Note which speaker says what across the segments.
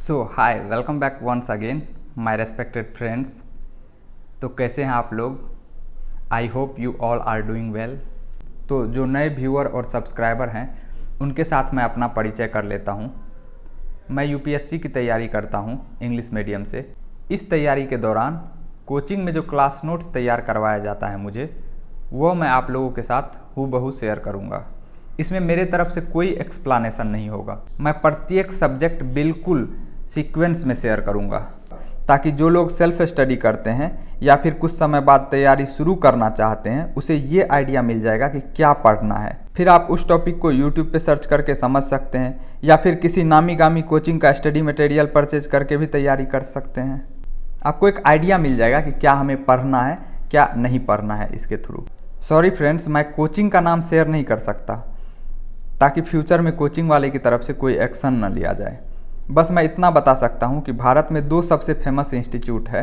Speaker 1: So hi, welcome back once again my respected friends. तो कैसे हैं आप लोग? I hope you all are doing well. तो जो नए व्यूअर और सब्सक्राइबर हैं उनके साथ मैं अपना परिचय कर लेता हूं। मैं यूपीएससी की तैयारी करता हूं इंग्लिश मीडियम से। इस तैयारी के दौरान कोचिंग में जो क्लास नोट्स तैयार करवाया जाता है मुझे, वो मैं आप लोगों के साथ हूबहू शेयर करूँगा। इसमें मेरे तरफ से कोई एक्सप्लानेशन नहीं होगा। मैं प्रत्येक सब्जेक्ट बिल्कुल सीक्वेंस में शेयर करूंगा, ताकि जो लोग सेल्फ स्टडी करते हैं या फिर कुछ समय बाद तैयारी शुरू करना चाहते हैं उसे ये आइडिया मिल जाएगा कि क्या पढ़ना है। फिर आप उस टॉपिक को यूट्यूब पे सर्च करके समझ सकते हैं या फिर किसी नामी गामी कोचिंग का स्टडी मटेरियल परचेज करके भी तैयारी कर सकते हैं। आपको एक आइडिया मिल जाएगा कि क्या हमें पढ़ना है, क्या नहीं पढ़ना है इसके थ्रू। सॉरी फ्रेंड्स, मैं कोचिंग का नाम शेयर नहीं कर सकता, ताकि फ्यूचर में कोचिंग वाले की तरफ से कोई एक्शन न लिया जाए। बस मैं इतना बता सकता हूँ कि भारत में दो सबसे फेमस इंस्टीट्यूट है,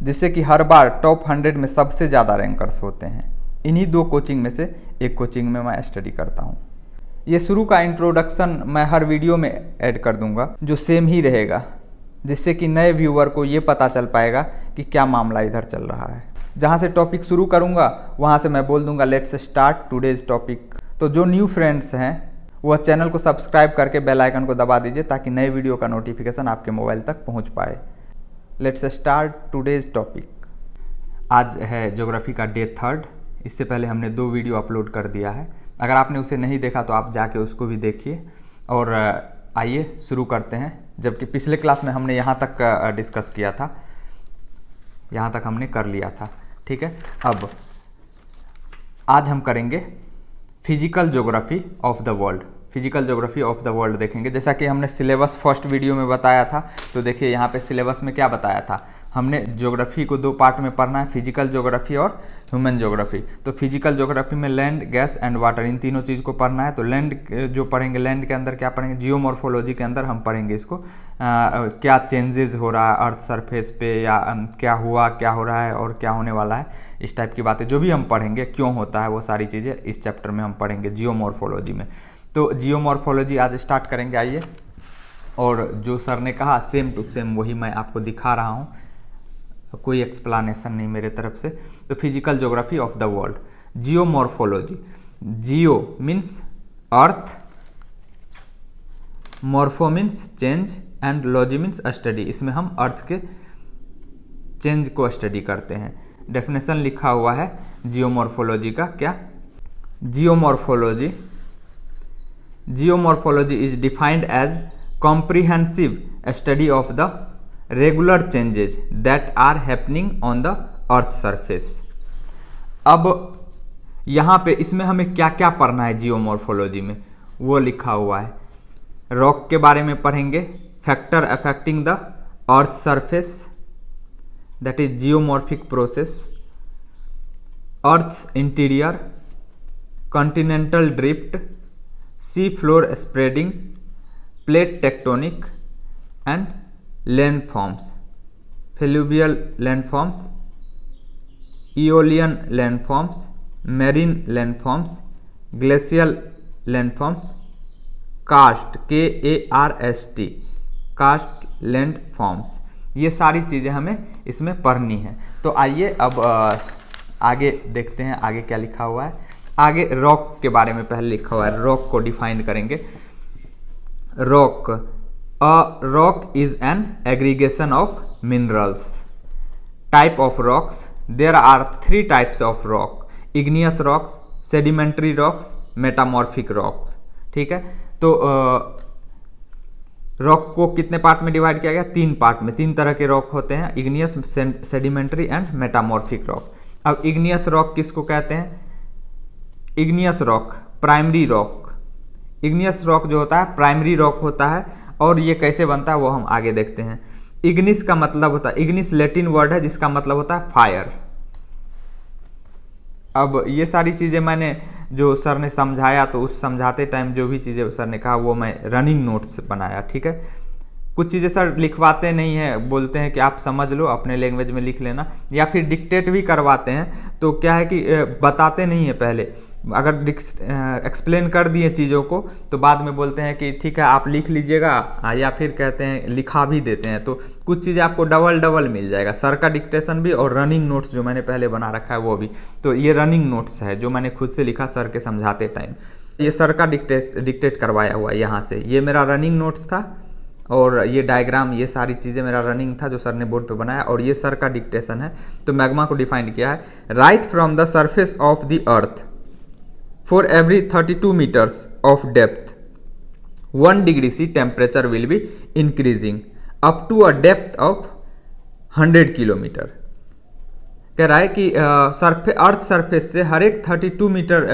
Speaker 1: जिससे कि हर बार टॉप 100 में सबसे ज़्यादा रैंकर्स होते हैं। इन्हीं दो कोचिंग में से एक कोचिंग में मैं स्टडी करता हूँ। ये शुरू का इंट्रोडक्शन मैं हर वीडियो में ऐड कर दूंगा, जो सेम ही रहेगा, जिससे कि नए व्यूअर को ये पता चल पाएगा कि क्या मामला इधर चल रहा है। जहाँ से टॉपिक शुरू करूँगा वहाँ से मैं बोल दूंगा लेट्स स्टार्ट टुडेज टॉपिक। तो जो न्यू फ्रेंड्स हैं वह चैनल को सब्सक्राइब करके बेल आइकन को दबा दीजिए, ताकि नए वीडियो का नोटिफिकेशन आपके मोबाइल तक पहुंच पाए। Let's start today's topic. आज है ज्योग्राफी का डे 3। इससे पहले हमने 2 वीडियो अपलोड कर दिया है। अगर आपने उसे नहीं देखा तो आप जाके उसको भी देखिए। और आइए शुरू करते हैं। जबकि पिछले क्लास में हमने यहाँ तक डिस्कस किया था, यहाँ तक हमने कर लिया था, ठीक है। अब आज हम करेंगे physical geography of the world. Physical geography of the world देखेंगे। जैसा कि हमने सिलेबस फर्स्ट वीडियो में बताया था, तो देखिए यहाँ पे सिलेबस में क्या बताया था। हमने ज्योग्राफी को 2 पार्ट में पढ़ना है, फिजिकल ज्योग्राफी और ह्यूमन ज्योग्राफी। तो फिजिकल ज्योग्राफी में लैंड, गैस एंड वाटर, इन तीनों चीज़ को पढ़ना है। तो लैंड जो पढ़ेंगे, लैंड के अंदर क्या पढ़ेंगे, जियोमॉर्फोलॉजी के अंदर हम पढ़ेंगे इसको, क्या चेंजेस हो रहा है अर्थ सरफेस पे, या क्या हुआ, क्या हो रहा है और क्या होने वाला है, इस टाइप की बातें जो भी हम पढ़ेंगे, क्यों होता है, वो सारी चीज़ें इस चैप्टर में हम पढ़ेंगे जियोमॉर्फोलॉजी में। तो जियोमॉर्फोलॉजी आज स्टार्ट करेंगे, आइए। और जो सर ने कहा सेम टू सेम वही मैं आपको दिखा रहा हूँ, कोई एक्सप्लानेशन नहीं मेरे तरफ से। तो physical geography of the world, geomorphology. Jio means earth, morpho means change and logy means study. इसमें हम अर्थ के चेंज को स्टडी करते हैं। डेफिनेशन लिखा हुआ है जियोमॉर्फोलॉजी का, क्या? Geomorphology is defined as comprehensive study of the regular changes that are happening on the earth surface. अब यहाँ पे इसमें हमें क्या क्या पढ़ना है जियोमॉर्फोलॉजी में, वो लिखा हुआ है। रॉक के बारे में पढ़ेंगे, factor affecting the earth surface, that is geomorphic process, Earth's interior, continental drift, sea floor spreading, plate tectonic and landforms, fluvial landforms, aeolian landforms, marine landforms, glacial landforms, karst, KARST, karst landforms। ये सारी चीज़ें हमें इसमें पढ़नी है। तो आइए अब आगे देखते हैं आगे क्या लिखा हुआ है। आगे रॉक के बारे में पहले लिखा हुआ है, रॉक को डिफाइन करेंगे। Rock, a rock is an aggregation of minerals. Type of rocks, there are 3 types of rock, igneous rocks, sedimentary rocks, metamorphic rocks, ठीक है। तो रॉक को कितने पार्ट में डिवाइड किया गया? 3 पार्ट में। 3 तरह के रॉक होते हैं, igneous, sedimentary and metamorphic rock. अब इग्नियस रॉक किसको कहते हैं? Igneous rock primary rock. Igneous rock जो होता है प्राइमरी रॉक होता है, और ये कैसे बनता है वो हम आगे देखते हैं। इग्निस का मतलब होता है, इग्निस लैटिन वर्ड है जिसका मतलब होता है फायर। अब ये सारी चीज़ें मैंने जो सर ने समझाया, तो उस समझाते टाइम जो भी चीज़ें सर ने कहा वो मैं रनिंग नोट्स बनाया, ठीक है। कुछ चीज़ें सर लिखवाते नहीं हैं, बोलते हैं कि आप समझ लो, अपने लैंग्वेज में लिख लेना, या फिर डिक्टेट भी करवाते हैं। तो क्या है कि बताते नहीं है पहले अगर एक्सप्लेन कर दिए चीज़ों को तो बाद में बोलते हैं कि ठीक है आप लिख लीजिएगा, या फिर कहते हैं लिखा भी देते हैं, तो कुछ चीज़ें आपको डबल मिल जाएगा। सर का डिक्टेशन भी और रनिंग नोट्स जो मैंने पहले बना रखा है वो भी। तो ये रनिंग नोट्स है जो मैंने खुद से लिखा सर के समझाते टाइम। ये सर का डिक्टेट करवाया हुआ है यहाँ से, ये मेरा रनिंग नोट्स था, और ये डायग्राम ये सारी चीज़ें मेरा रनिंग था जो सर ने बोर्ड पे बनाया, और ये सर का डिक्टेशन है। तो मैग्मा को डिफाइन किया है, right from the surface of the earth for every 32 metres of depth 1 degree C temperature will be increasing up to a depth of 100 kilometre. कह रहा है कि अर्थ सरफेस से हर एक 32 मीटर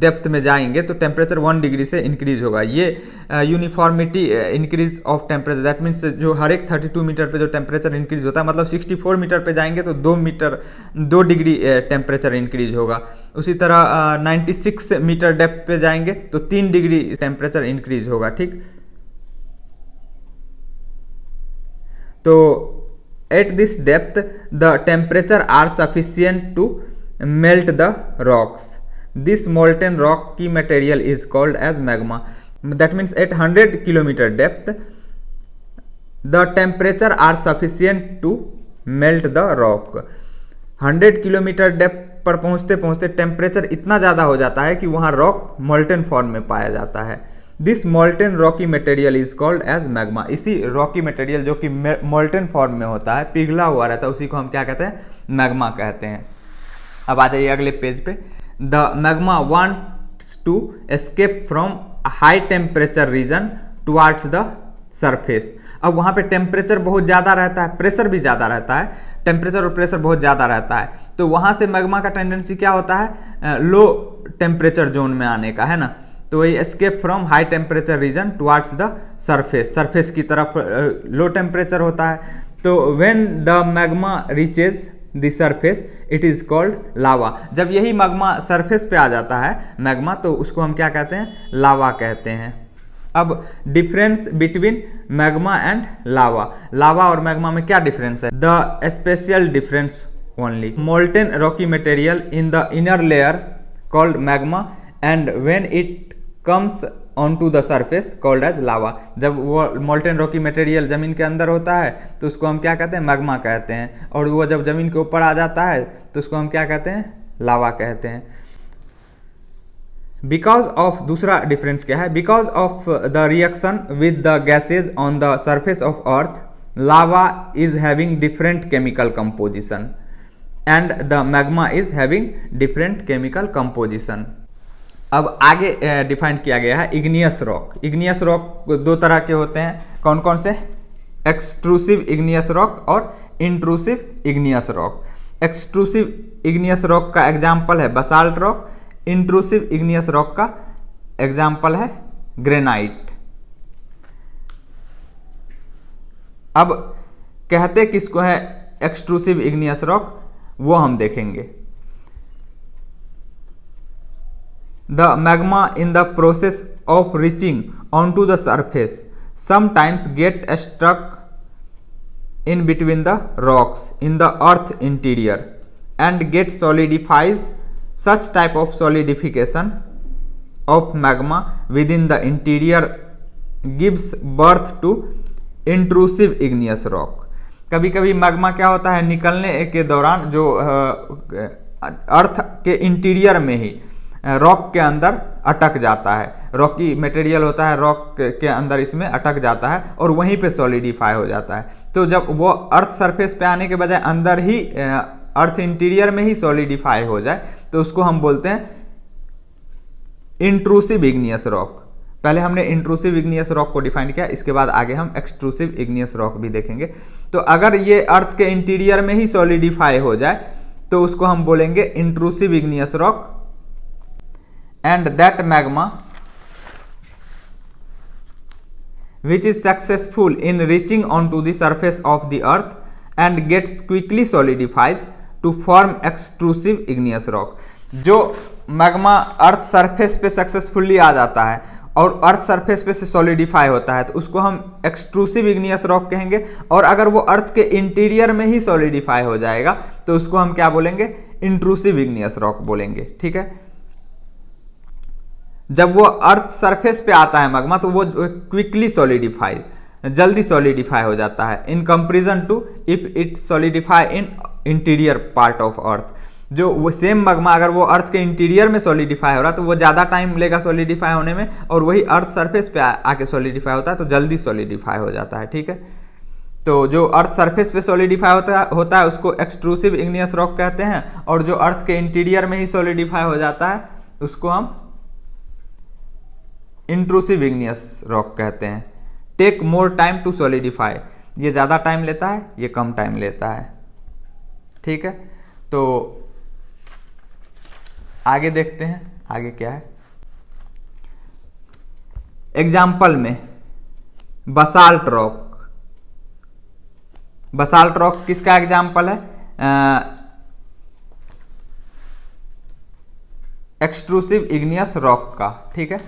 Speaker 1: डेप्थ में जाएंगे तो टेम्परेचर 1 डिग्री से इंक्रीज होगा। ये uniformity increase of temperature, that means जो हर एक 32 मीटर पे जो टेम्परेचर इंक्रीज होता है, मतलब 64 मीटर पे जाएंगे तो 2 डिग्री टेम्परेचर इंक्रीज होगा। उसी तरह 96 मीटर डेप्थ पे जाएंगे तो 3 डिग्री टेम्परेचर इंक्रीज होगा। ठीक, तो at this depth the temperature are sufficient to melt the rocks. This molten rocky material is called as magma. That means at 100 kilometer depth the temperature are sufficient to melt the rock. 100 kilometre depth पर पहुंचते पहुंचते temperature इतना ज़्यादा हो जाता है कि वहाँ रॉक मोल्टन फॉर्म में पाया जाता है। This molten rocky material is called as magma. इसी रॉकी मटेरियल जो कि मोल्टन फॉर्म में होता है, पिघला हुआ रहता है, उसी को हम क्या कहते हैं, मैग्मा कहते हैं। अब आ जाइए अगले पेज पे। The magma wants to escape from high temperature region towards the surface. अब वहाँ पे टेम्परेचर बहुत ज़्यादा रहता है, प्रेशर भी ज़्यादा रहता है, टेम्परेचर और प्रेशर बहुत ज़्यादा रहता है, तो वहाँ से मैग्मा का टेंडेंसी क्या होता है, लो टेम्परेचर जोन में आने का, है ना। तो वही escape from high temperature region towards the surface, surface की तरफ लो टेम्परेचर होता है। तो when the magma reaches the surface it is called lava. जब यही मैग्मा सरफेस पे आ जाता है मैग्मा, तो उसको हम क्या कहते हैं, लावा कहते हैं। अब difference between magma and lava, lava और मैग्मा में क्या डिफरेंस है, the special difference only molten rocky material in the inner layer called magma and when it comes on to the surface called as lava. जब वो molten rocky material जमीन के अंदर होता है तो उसको हम क्या कहते हैं, मैग्मा कहते हैं, और वो जब जमीन के ऊपर आ जाता है तो उसको हम क्या कहते हैं, लावा कहते हैं। बिकॉज ऑफ, दूसरा डिफरेंस क्या है, because of the reaction with the gases on the surface of earth lava is having different chemical composition and the magma is having different chemical composition. अब आगे डिफाइन किया गया है इग्नियस रॉक। इग्नियस रॉक दो तरह के होते हैं, कौन कौन से, एक्सट्रूसिव इग्नियस रॉक और intrusive igneous rock. Extrusive igneous rock का एग्जाम्पल है basalt rock, intrusive igneous rock का एग्जाम्पल है ग्रेनाइट। अब कहते किसको है एक्सट्रूसिव इग्नियस रॉक, वो हम देखेंगे। The magma in the process of reaching onto the surface sometimes get stuck in between the rocks in the earth interior and get solidifies. Such type of solidification of magma within the interior gives birth to intrusive igneous rock. कभी कभी magma क्या होता है, निकलने के दौरान जो अर्थ के इंटीरियर में ही रॉक के अंदर अटक जाता है, रॉकी मटेरियल होता है रॉक के अंदर इसमें अटक जाता है और वहीं पे सॉलिडिफाई हो जाता है। तो जब वो अर्थ सरफेस पे आने के बजाय अंदर ही अर्थ इंटीरियर में ही सॉलिडिफाई हो जाए तो उसको हम बोलते हैं इंट्रूसिव इग्नियस रॉक। पहले हमने इंट्रूसिव इग्नियस रॉक को डिफाइन किया, इसके बाद आगे हम एक्सट्रूसिव इग्नियस रॉक भी देखेंगे। तो अगर ये अर्थ के इंटीरियर में ही सॉलिडिफाई हो जाए तो उसको हम बोलेंगे intrusive igneous rock. And that magma which is successful in reaching onto the surface of the earth and gets quickly solidifies to form extrusive igneous rock। जो मैग्मा अर्थ सरफेस पे successfully आ जाता है और अर्थ सरफेस पे से solidify होता है तो उसको हम एक्सट्रूसिव इग्नियस रॉक कहेंगे। और अगर वो अर्थ के इंटीरियर में ही सॉलिडिफाई हो जाएगा तो उसको हम क्या बोलेंगे, इंट्रूसिव इग्नियस रॉक बोलेंगे। ठीक है, जब वो अर्थ सरफेस पे आता है मैग्मा तो वो क्विकली सॉलिडिफाइज, जल्दी सॉलिडिफाई हो जाता है in comparison to if it solidify in interior part of earth. जो वो सेम मैग्मा अगर वो अर्थ के इंटीरियर में सॉलिडिफाई हो रहा है तो वो ज़्यादा टाइम लेगा सॉलिडिफाई होने में, और वही अर्थ सरफेस पे आके सॉलिडिफाई होता है तो जल्दी सॉलिडिफाई हो जाता है। ठीक है, तो जो अर्थ सरफेस पे सॉलिडिफाई होता है उसको एक्सट्रूसिव इग्नियस रॉक कहते हैं, और जो अर्थ के इंटीरियर में ही सॉलिडिफाई हो जाता है उसको हम इंट्रूसिव इग्नियस रॉक कहते हैं। Take more time to solidify, ये ज़्यादा टाइम लेता है, ये कम टाइम लेता है। ठीक है, तो आगे देखते हैं आगे क्या है। एग्जाम्पल में बसाल्ट रॉक, बसाल्ट रॉक किसका एग्जाम्पल है? एक्सट्रूसिव इग्नियस रॉक का। ठीक है,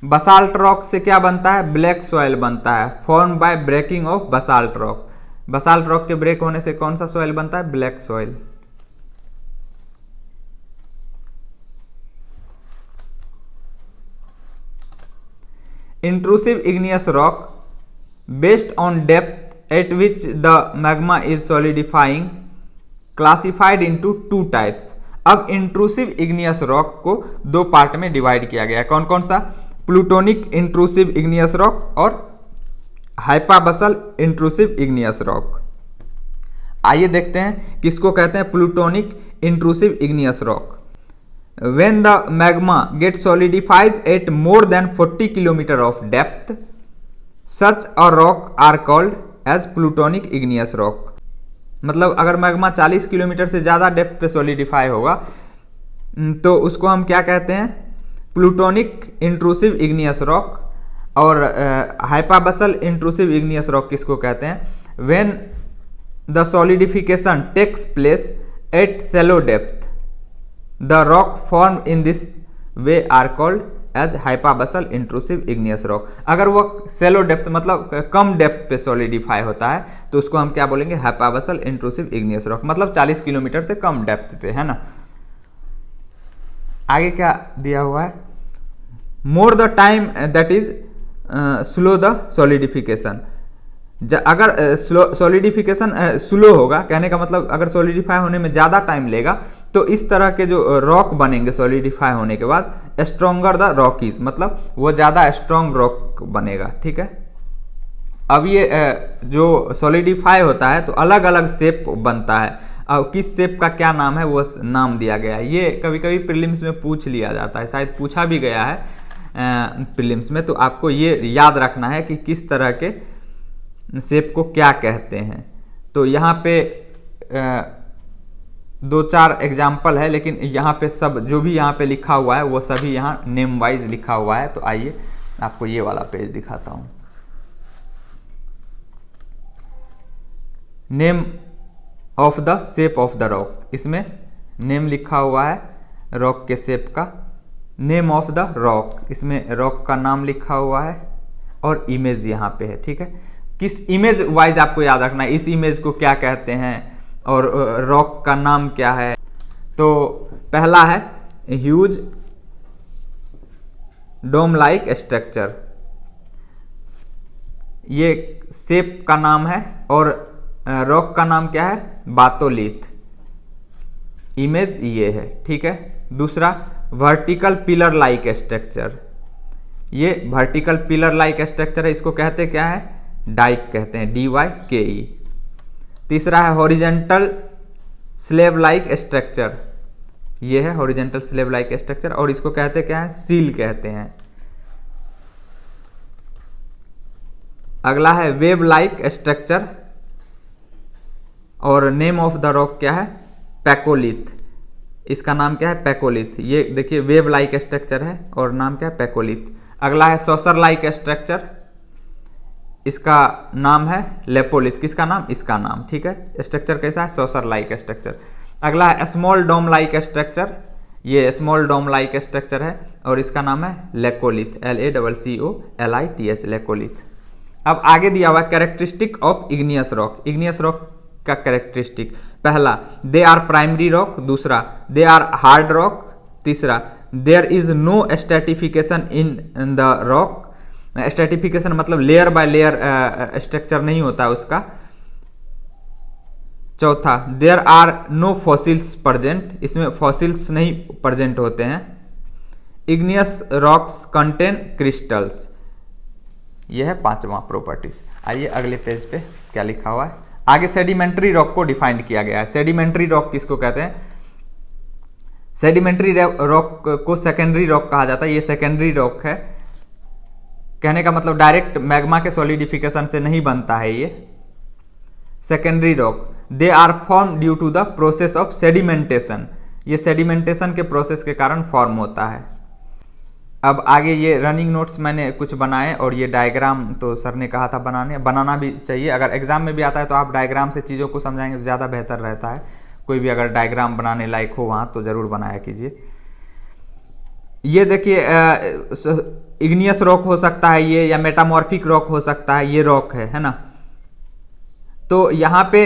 Speaker 1: बसाल्ट रॉक से क्या बनता है? ब्लैक सॉइल बनता है, form by breaking of basalt rock. Basalt rock के ब्रेक होने से कौन सा सॉइल बनता है? Black soil. Intrusive igneous rock based on depth at which the magma is solidifying classified into two types. अब इंट्रूसिव इग्नियस रॉक को दो पार्ट में डिवाइड किया गया है। कौन कौन सा? प्लूटोनिक इंट्रूसिव इग्नियस रॉक और हाइपाबसल इंट्रूसिव इग्नियस रॉक। आइए देखते हैं किसको कहते हैं plutonic intrusive igneous rock. When the magma gets solidifies at more than 40 km of depth, such a rock are called as plutonic igneous rock। मतलब अगर magma 40 kilometre से ज़्यादा डेप्थ पे सॉलिडिफाई होगा तो उसको हम क्या कहते हैं? Plutonic intrusive igneous rock. और हाइपाबसल इंट्रूसिव इग्नियस रॉक किसको कहते हैं? When the solidification takes place at shallow depth, the rock formed in this way are called as hypabasal intrusive igneous rock। अगर वो सेलो डेप्थ मतलब कम डेप्थ पे सॉलिडिफाई होता है तो उसको हम क्या बोलेंगे? हाइपाबसल इंट्रूसिव इग्नियस रॉक, मतलब 40 किलोमीटर से कम डेप्थ पे, है ना। आगे क्या दिया हुआ है? More the time that is slow the solidification. अगर सॉलिडिफिकेशन स्लो होगा, कहने का मतलब अगर सॉलिडिफाई होने में ज़्यादा टाइम लेगा तो इस तरह के जो रॉक बनेंगे सॉलिडिफाई होने के बाद स्ट्रोंगर द रॉक इज, मतलब वो ज़्यादा स्ट्रॉन्ग रॉक बनेगा। ठीक है, अब ये जो सॉलिडिफाई होता है तो अलग अलग शेप बनता है। अब किस शेप का क्या नाम है वो नाम दिया गया है। ये कभी कभी प्रीलिम्स में पूछ लिया जाता है, शायद पूछा भी गया है प्रीलिम्स में, तो आपको ये याद रखना है कि किस तरह के शेप को क्या कहते हैं। तो यहाँ पे दो चार एग्जाम्पल है, लेकिन यहाँ पे सब जो भी यहाँ पे लिखा हुआ है वो सभी यहाँ नेम वाइज लिखा हुआ है। तो आइए आपको ये वाला पेज दिखाता हूँ। Name of the shape of the rock, इसमें नेम लिखा हुआ है रॉक के शेप का। नेम ऑफ द रॉक, इसमें रॉक का नाम लिखा हुआ है और इमेज यहाँ पे है। ठीक है, किस इमेज वाइज आपको याद रखना है, इस इमेज को क्या कहते हैं और रॉक का नाम क्या है। तो पहला है ह्यूज डोम लाइक स्ट्रक्चर, ये शेप का नाम है, और रॉक का नाम क्या है? बातोलिथ। इमेज ये है। ठीक है, दूसरा वर्टिकल पिलर लाइक स्ट्रक्चर, ये वर्टिकल पिलर लाइक स्ट्रक्चर है, इसको कहते क्या है? डाइक कहते हैं, DYKE। तीसरा है हॉरिजेंटल स्लेब लाइक स्ट्रक्चर, ये है हॉरिजेंटल स्लेब लाइक स्ट्रक्चर, और इसको कहते क्या है? सील कहते हैं। अगला है वेव लाइक स्ट्रक्चर, और नेम ऑफ द रॉक क्या है? पैकोलिथ, इसका नाम क्या है? पैकोलिथ। ये देखिए वेव लाइक स्ट्रक्चर है और नाम क्या है? पैकोलिथ। अगला है सॉसर लाइक स्ट्रक्चर, इसका नाम है लेपोलिथ। किसका नाम? इसका नाम। ठीक है, स्ट्रक्चर कैसा है? Saucer like structure. अगला है स्मॉल डोम लाइक स्ट्रक्चर, ये स्मॉल डोम लाइक स्ट्रक्चर है और इसका नाम है लेकोलिथ, LACCOLITH, लेकोलिथ। अब आगे दिया हुआ characteristic of igneous rock. Igneous rock का कैरेक्टरिस्टिक, पहला दे आर प्राइमरी रॉक, दूसरा दे आर हार्ड रॉक, तीसरा there is no stratification in the rock. Stratification मतलब लेयर बाय लेयर स्ट्रक्चर नहीं होता उसका। चौथा, there are no fossils present, इसमें फॉसिल्स नहीं प्रेजेंट होते हैं। इग्नियस रॉक्स कंटेन क्रिस्टल्स, यह है पांचवा प्रॉपर्टीज। आइए अगले पेज पे क्या लिखा हुआ है। आगे सेडिमेंट्री रॉक को डिफाइन किया गया है। सेडिमेंट्री रॉक किसको कहते हैं? सेडिमेंट्री रॉक को सेकेंडरी रॉक कहा जाता है। ये सेकेंडरी रॉक है, कहने का मतलब डायरेक्ट मैग्मा के सॉलिडिफिकेशन से नहीं बनता है ये secondary rock. They are form due to the process of sedimentation, ये सेडिमेंटेशन के प्रोसेस के कारण फॉर्म होता है। अब आगे ये रनिंग नोट्स मैंने कुछ बनाए और ये डायग्राम तो सर ने कहा था बनाना भी चाहिए। अगर एग्जाम में भी आता है तो आप डायग्राम से चीज़ों को समझाएंगे तो ज़्यादा बेहतर रहता है। कोई भी अगर डायग्राम बनाने लायक हो वहाँ तो ज़रूर बनाया कीजिए। ये देखिए इग्नियस रॉक हो सकता है ये, या मेटामॉर्फिक रॉक हो सकता है, ये रॉक है ना। तो यहाँ पे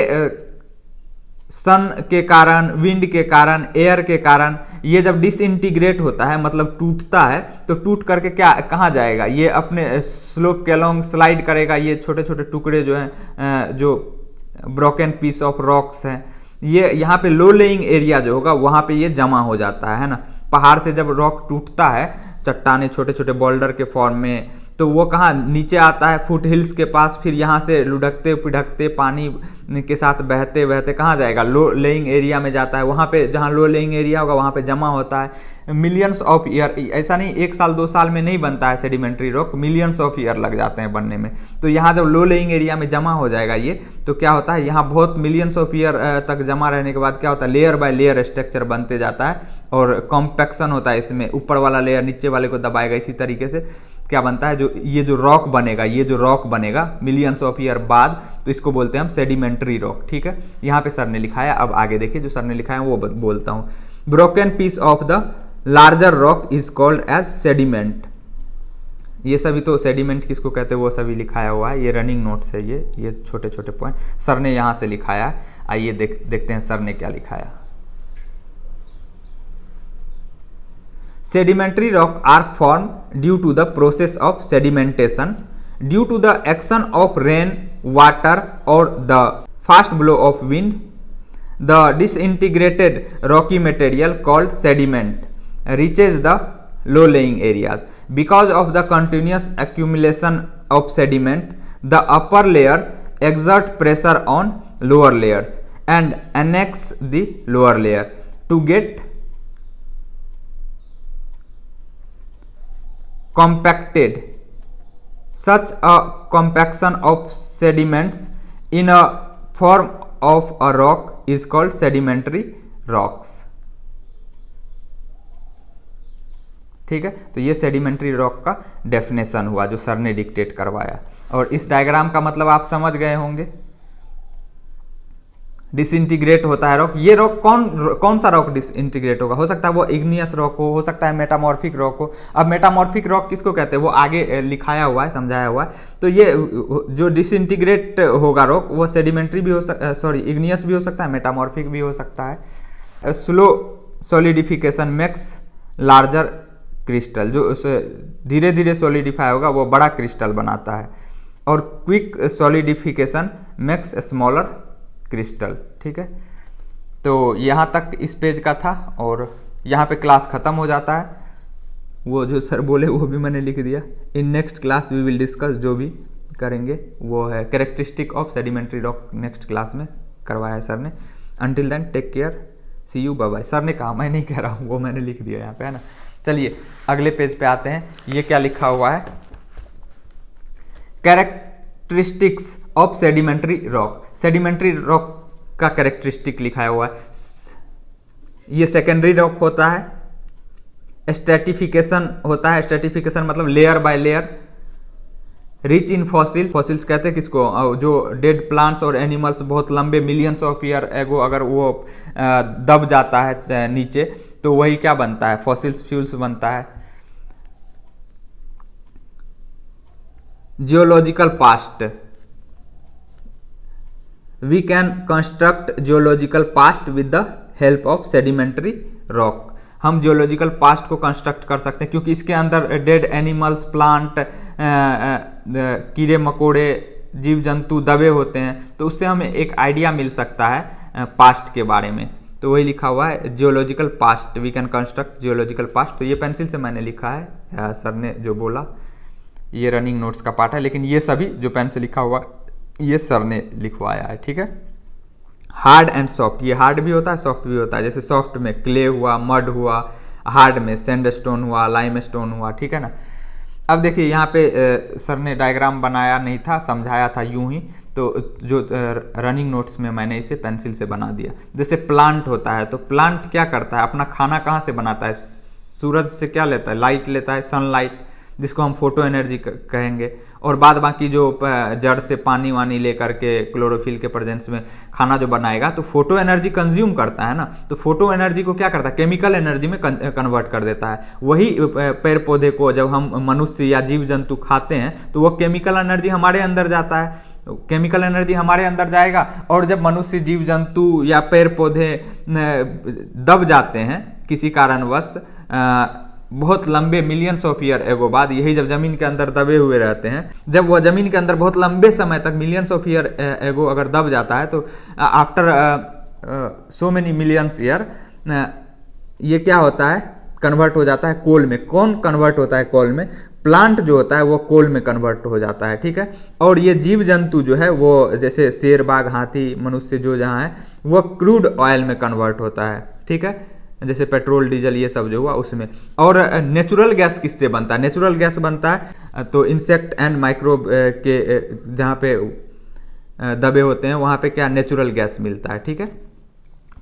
Speaker 1: सन के कारण, विंड के कारण, एयर के कारण ये जब डिसइंटीग्रेट होता है मतलब टूटता है, तो टूट करके क्या कहाँ जाएगा? ये अपने स्लोप के अलोंग स्लाइड करेगा। ये छोटे छोटे टुकड़े जो हैं, जो ब्रोकन पीस ऑफ रॉक्स हैं, ये यहाँ पे लो लेइंग एरिया जो होगा वहाँ पे ये जमा हो जाता है ना। पहाड़ से जब रॉक टूटता है, चट्टाने छोटे छोटे बोल्डर के फॉर्म में, तो वो कहाँ नीचे आता है? फुट हिल्स के पास। फिर यहाँ से लुढ़कते पिढ़कते पानी के साथ बहते बहते कहाँ जाएगा? लो लेइंग एरिया में जाता है। वहाँ पे जहाँ लो लेइंग एरिया होगा वहाँ पे जमा होता है। मिलियंस ऑफ ईयर, ऐसा नहीं 1 साल 2 साल में नहीं बनता है sedimentary rock, millions of year लग जाते हैं बनने में। तो यहाँ जब लो लेइंग एरिया में जमा हो जाएगा ये, तो क्या होता है? यहाँ बहुत मिलियंस ऑफ ईयर तक जमा रहने के बाद क्या होता है? लेयर बाय लेयर स्ट्रक्चर बनते जाता है और कॉम्पैक्शन होता है इसमें। ऊपर वाला लेयर नीचे वाले को दबाएगा। इसी तरीके से क्या बनता है? जो रॉक बनेगा, ये जो रॉक बनेगा मिलियंस ऑफ ईयर बाद, तो इसको बोलते हैं हम सेडिमेंट्री रॉक। ठीक है, यहाँ पे सर ने लिखा है। अब आगे देखिए जो सर ने लिखा है वो बोलता हूँ। Broken piece of the larger rock is called as sediment. ये सभी तो सेडिमेंट किसको कहते हैं वो सभी लिखाया हुआ है। ये रनिंग नोट्स है, ये छोटे छोटे पॉइंट सर ने यहाँ से लिखाया है। आइए देखते हैं सर ने क्या लिखाया। Sedimentary rock are formed due to the process of sedimentation, due to the action of rain, water or the fast blow of wind. The disintegrated rocky material called sediment reaches the low-lying areas. Because of the continuous accumulation of sediment, the upper layer exert pressure on lower layers and annex the lower layer to get compacted. Such a compaction of sediments in a form of a rock is called sedimentary rocks. ठीक है, तो ये sedimentary rock का definition हुआ जो sir ने dictate करवाया। और इस डायग्राम का मतलब आप समझ गए होंगे। डिसइंटीग्रेट होता है रॉक। ये रॉक कौन सा रॉक डिसइंटीग्रेट होगा? हो सकता है वो इग्नियस रॉक हो सकता है मेटामॉर्फिक रॉक हो। अब मेटामॉर्फिक रॉक किसको कहते हैं वो आगे लिखाया हुआ है, समझाया हुआ है। तो ये जो डिसइंटीग्रेट होगा रॉक वो सेडिमेंट्री भी हो सकता, इग्नियस भी हो सकता है, मेटामॉर्फिक भी हो सकता है। Slow solidification makes larger crystal, जो धीरे धीरे सॉलिडिफाई होगा वो बड़ा क्रिस्टल बनाता है। और quick solidification makes smaller crystal. ठीक है, तो यहाँ तक इस पेज का था और यहाँ पे क्लास ख़त्म हो जाता है। वो जो सर बोले वो भी मैंने लिख दिया। In next class we will discuss, जो भी करेंगे वो है characteristic of sedimentary rock. Next class में करवाया है सर ने। Until then take care, see you, bye bye. Sir ने कहा, मैं नहीं कह रहा हूँ, वो मैंने लिख दिया यहाँ पे, है ना। चलिए अगले पेज पे आते हैं। ये क्या लिखा हुआ है? Characteristics of sedimentary rock. Sedimentary rock का कैरेक्टरिस्टिक लिखा हुआ है। ये सेकेंडरी रॉक होता है। स्ट्रैटिफिकेशन होता है। स्ट्रैटिफिकेशन मतलब layer by layer. Rich in fossils, fossils कहते हैं किसको? जो डेड प्लांट्स और एनिमल्स बहुत लंबे मिलियंस ऑफ ईयर एगो अगर वो दब जाता है नीचे, तो वही क्या बनता है? फॉसिल्स फ्यूल्स बनता है। Geological past, we can construct geological past with the help of sedimentary rock। हम जियोलॉजिकल पास्ट को कंस्ट्रक्ट कर सकते हैं, क्योंकि इसके अंदर डेड एनिमल्स, प्लांट, कीड़े मकोड़े, जीव जंतु दबे होते हैं, तो उससे हमें एक आइडिया मिल सकता है पास्ट के बारे में। तो वही लिखा हुआ है geological past, we can construct geological past. तो ये पेंसिल से मैंने लिखा है, सर ने जो बोला ये रनिंग नोट्स का पार्ट है, लेकिन ये सभी जो पेन से लिखा हुआ ये सर ने लिखवाया है, ठीक है। हार्ड एंड सॉफ्ट, ये हार्ड भी होता है सॉफ्ट भी होता है। जैसे सॉफ्ट में क्ले हुआ, मड हुआ, हार्ड में सैंडस्टोन हुआ, लाइमस्टोन हुआ, ठीक है ना। अब देखिए यहाँ पे सर ने डायग्राम बनाया नहीं था, समझाया था यूं ही, तो जो रनिंग नोट्स में मैंने इसे पेंसिल से बना दिया। जैसे प्लांट होता है, तो प्लांट क्या करता है, अपना खाना कहाँ से बनाता है, सूरज से क्या लेता है, लाइट लेता है, सनलाइट, जिसको हम फोटो एनर्जी कहेंगे। और बाद बाकी जो जड़ से पानी वानी लेकर के क्लोरोफिल के प्रेजेंस में खाना जो बनाएगा, तो फोटो एनर्जी कंज्यूम करता है ना। तो फोटो एनर्जी को क्या करता है, केमिकल एनर्जी में कन्वर्ट कर देता है। वही पेड़ पौधे को जब हम मनुष्य या जीव जंतु खाते हैं तो वो केमिकल एनर्जी हमारे अंदर जाता है, केमिकल एनर्जी हमारे अंदर जाएगा। और जब मनुष्य, जीव जंतु या पेड़ पौधे दब जाते हैं किसी कारणवश, बहुत लंबे मिलियंस ऑफ ईयर एगो बाद, यही जब जमीन के अंदर दबे हुए रहते हैं, जब वह जमीन के अंदर बहुत लंबे समय तक मिलियंस ऑफ ईयर एगो अगर दब जाता है, तो after so many millions year ये क्या होता है, कन्वर्ट हो जाता है कोल में। कौन कन्वर्ट होता है कोल में, प्लांट जो होता है वो कोल में कन्वर्ट हो जाता है, ठीक है। और ये जीव जंतु जो है वो जैसे शेर, बाघ, हाथी, मनुष्य जो जहाँ है वो क्रूड ऑयल में कन्वर्ट होता है, ठीक है, जैसे पेट्रोल, डीजल, ये सब जो हुआ उसमें। और नेचुरल गैस किससे बनता है, नेचुरल गैस बनता है तो इंसेक्ट एंड माइक्रोब के जहाँ पे दबे होते हैं वहाँ पे क्या नेचुरल गैस मिलता है, ठीक है।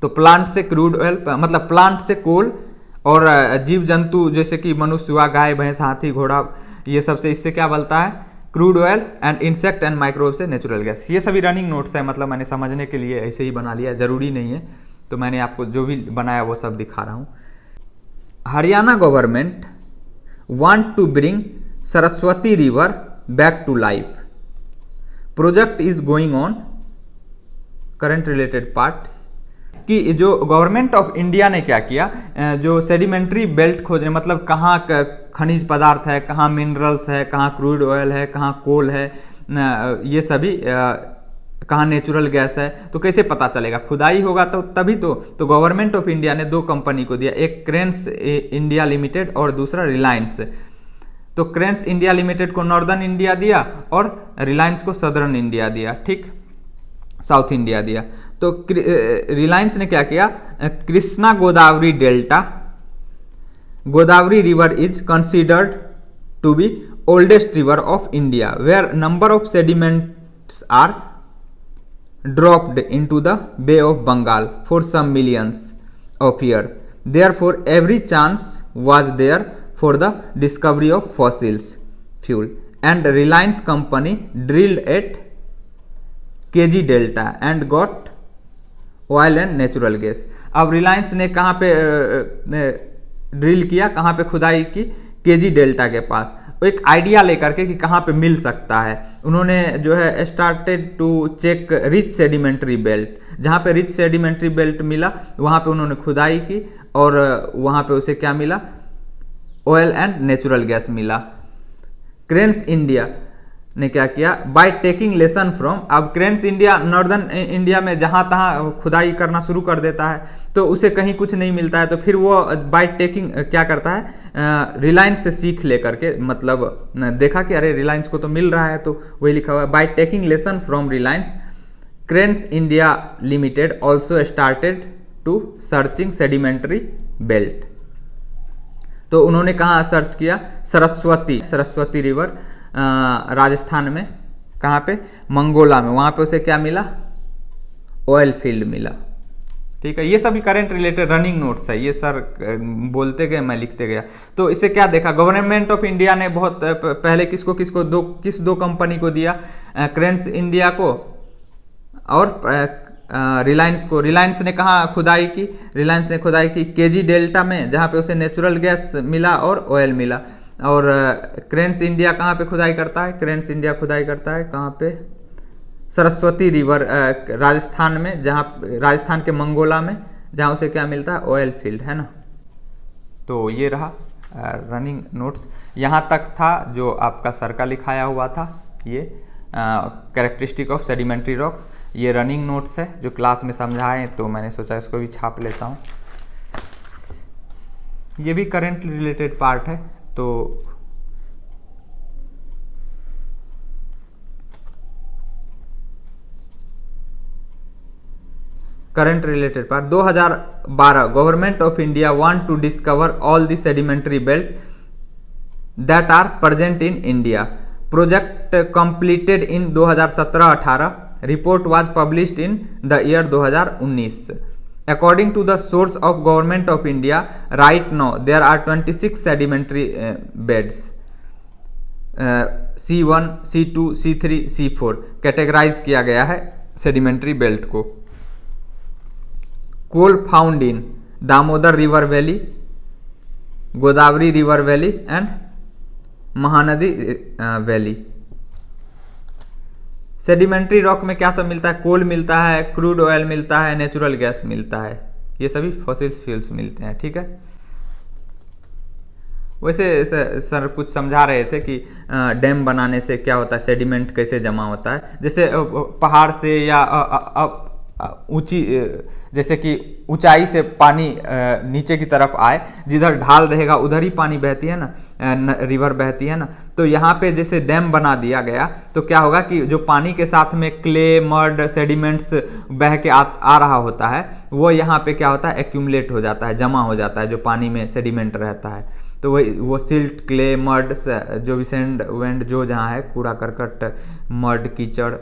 Speaker 1: तो प्लांट से क्रूड ऑयल, मतलब प्लांट से कोल, और जीव जंतु जैसे कि मनुष्य हुआ, गाय, भैंस, हाथी, घोड़ा, ये सब से इससे क्या बनता है, crude oil, and insect and microbe से नेचुरल गैस। ये सभी रनिंग नोट्स है, मतलब मैंने समझने के लिए ऐसे ही बना लिया, जरूरी नहीं है, तो मैंने आपको जो भी बनाया वो सब दिखा रहा हूँ। Haryana government want to bring Saraswati river back to life. Project is going on, current related part, कि जो गवर्नमेंट ऑफ इंडिया ने क्या किया, जो सेडिमेंट्री बेल्ट खोजने, मतलब कहाँ खनिज पदार्थ है, कहाँ मिनरल्स है, कहाँ क्रूड ऑयल है, कहाँ कोल है, ये सभी कहाँ नेचुरल गैस है, तो कैसे पता चलेगा, खुदाई होगा तो तभी तो गवर्नमेंट ऑफ इंडिया ने दो कंपनी को दिया, एक क्रेन्स इंडिया लिमिटेड और दूसरा रिलायंस। तो क्रेन्स इंडिया लिमिटेड को नॉर्दर्न इंडिया दिया और रिलायंस को सदर्न इंडिया दिया, ठीक, साउथ इंडिया दिया। तो रिलायंस ने क्या किया, Krishna Godavari delta, Godavari river is considered to be oldest river of India where number of sediments are dropped into the Bay of Bengal for some millions of years. Therefore, every chance was there for the discovery of fossils fuel. And Reliance company drilled at KG Delta and got oil and natural gas. अब रिलायंस ने कहाँ पे drill किया, कहाँ पे खुदाई की, KG delta के पास, एक आइडिया लेकर के कि कहाँ पे मिल सकता है। उन्होंने जो है started to check rich sedimentary belt, जहाँ पे रिच सेडिमेंट्री बेल्ट मिला वहाँ पे उन्होंने खुदाई की और वहाँ पे उसे क्या मिला, ऑयल एंड नेचुरल गैस मिला। क्रेन्स इंडिया ने क्या किया, बाय टेकिंग लेसन फ्रॉम, अब क्रेन्स इंडिया नॉर्दर्न इंडिया में जहाँ तहाँ खुदाई करना शुरू कर देता है तो उसे कहीं कुछ नहीं मिलता है, तो फिर वो बाय टेकिंग क्या करता है, रिलायंस से सीख लेकर के, मतलब देखा कि अरे रिलायंस को तो मिल रहा है, तो वही लिखा हुआ है by taking lesson from Reliance Cairns India limited also started to searching sedimentary belt. तो उन्होंने कहाँ सर्च किया, सरस्वती रिवर राजस्थान में, कहाँ पे, मंगोला में, वहाँ पे उसे क्या मिला, ऑयल फील्ड मिला, ठीक है। ये सभी करंट रिलेटेड रनिंग नोट्स है, ये सर बोलते गए मैं लिखते गया। तो इसे क्या देखा, गवर्नमेंट ऑफ इंडिया ने बहुत पहले किस दो कंपनी को दिया, क्रेन्स इंडिया को और रिलायंस को। रिलायंस ने कहाँ खुदाई की, रिलायंस ने खुदाई की केजी डेल्टा में, जहाँ पे उसे नेचुरल गैस मिला और ऑयल मिला। और क्रेन्स इंडिया कहाँ पे खुदाई करता है, क्रेन्स इंडिया खुदाई करता है कहाँ पे, सरस्वती रिवर राजस्थान में, जहाँ राजस्थान के मंगोला में, जहाँ उसे क्या मिलता है, ऑयल फील्ड, है ना। तो ये रहा रनिंग नोट्स। यहाँ तक था जो आपका सर का लिखाया हुआ था, ये कैरेक्टरिस्टिक ऑफ सेडिमेंट्री रॉक। ये रनिंग नोट्स है जो क्लास में समझाए, तो मैंने सोचा इसको भी छाप लेता हूँ। ये भी करंट रिलेटेड पार्ट है, तो current related part 2012 government of India want to discover all the sedimentary belt that are present in India. Project completed in 2017-18। Report was published in the year 2019। According to the source of Government of India, right now there are 26 sedimentary beds, C1, C2, C3, C4 categorise किया गया है sedimentary belt को। Coal found in Damodar river valley, Godavari river valley and Mahanadi valley. Sedimentary rock में क्या सब मिलता है? कोल मिलता है, क्रूड ऑयल मिलता है, नेचुरल गैस मिलता है, ये सभी फॉसिल्स फ्यूल्स मिलते हैं। ठीक है, वैसे सर कुछ समझा रहे थे कि डैम बनाने से क्या होता है, सेडिमेंट कैसे जमा होता है। जैसे पहाड़ से या ऊंची, जैसे कि ऊंचाई से पानी नीचे की तरफ आए, जिधर ढाल रहेगा उधर ही पानी बहती है ना, रिवर बहती है ना। तो यहाँ पे जैसे डैम बना दिया गया तो क्या होगा कि जो पानी के साथ में क्ले, मड, सेडिमेंट्स बह के आ रहा होता है, वो यहाँ पे क्या होता है, एक्यूमुलेट हो जाता है, जमा हो जाता है, जो पानी में सेडिमेंट रहता है। तो वही वो सिल्ट, क्ले, मड, जो भी सैंड वेंड जो जहाँ है, कूड़ा करकट, मड, कीचड़,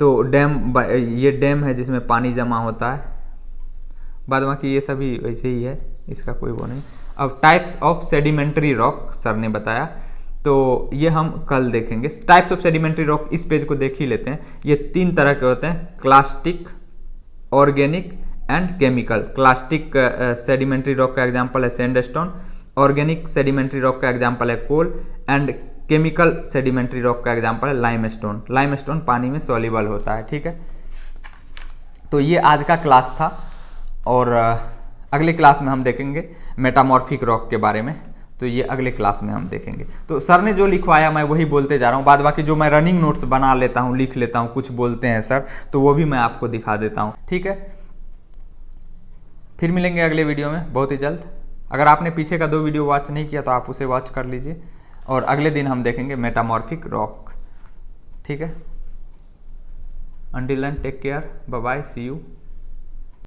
Speaker 1: तो डैम, ये डैम है जिसमें पानी जमा होता है। बाद बाकी ये सभी वैसे ही है, इसका कोई वो नहीं। अब types of sedimentary rock sir ने बताया, तो ये हम कल देखेंगे। टाइप्स ऑफ सेडिमेंट्री रॉक इस पेज को देख ही लेते हैं। ये 3 तरह के होते हैं, clastic, organic and chemical. Clastic sedimentary rock का एग्जाम्पल है सैंडस्टोन, ऑर्गेनिक सेडिमेंट्री रॉक का एग्जाम्पल है कोल, एंड केमिकल सेडिमेंट्री रॉक का एग्जाम्पल है लाइमस्टोन। लाइमस्टोन पानी में सॉल्युबल होता है। ठीक है, तो ये आज का क्लास था, और अगले क्लास में हम देखेंगे मेटामॉर्फिक रॉक के बारे में। तो ये अगले क्लास में हम देखेंगे। तो सर ने जो लिखवाया मैं वही बोलते जा रहा हूँ, बाद बाकी जो मैं रनिंग नोट्स बना लेता हूँ, लिख लेता हूँ, कुछ बोलते हैं सर तो वो भी मैं आपको दिखा देता हूँ। ठीक है, फिर मिलेंगे अगले वीडियो में बहुत ही जल्द। अगर आपने पीछे का 2 वीडियो वॉच नहीं किया तो आप उसे वॉच कर लीजिए, और अगले दिन हम देखेंगे मेटामॉर्फिक रॉक। ठीक है, until then take care, bye bye, see you.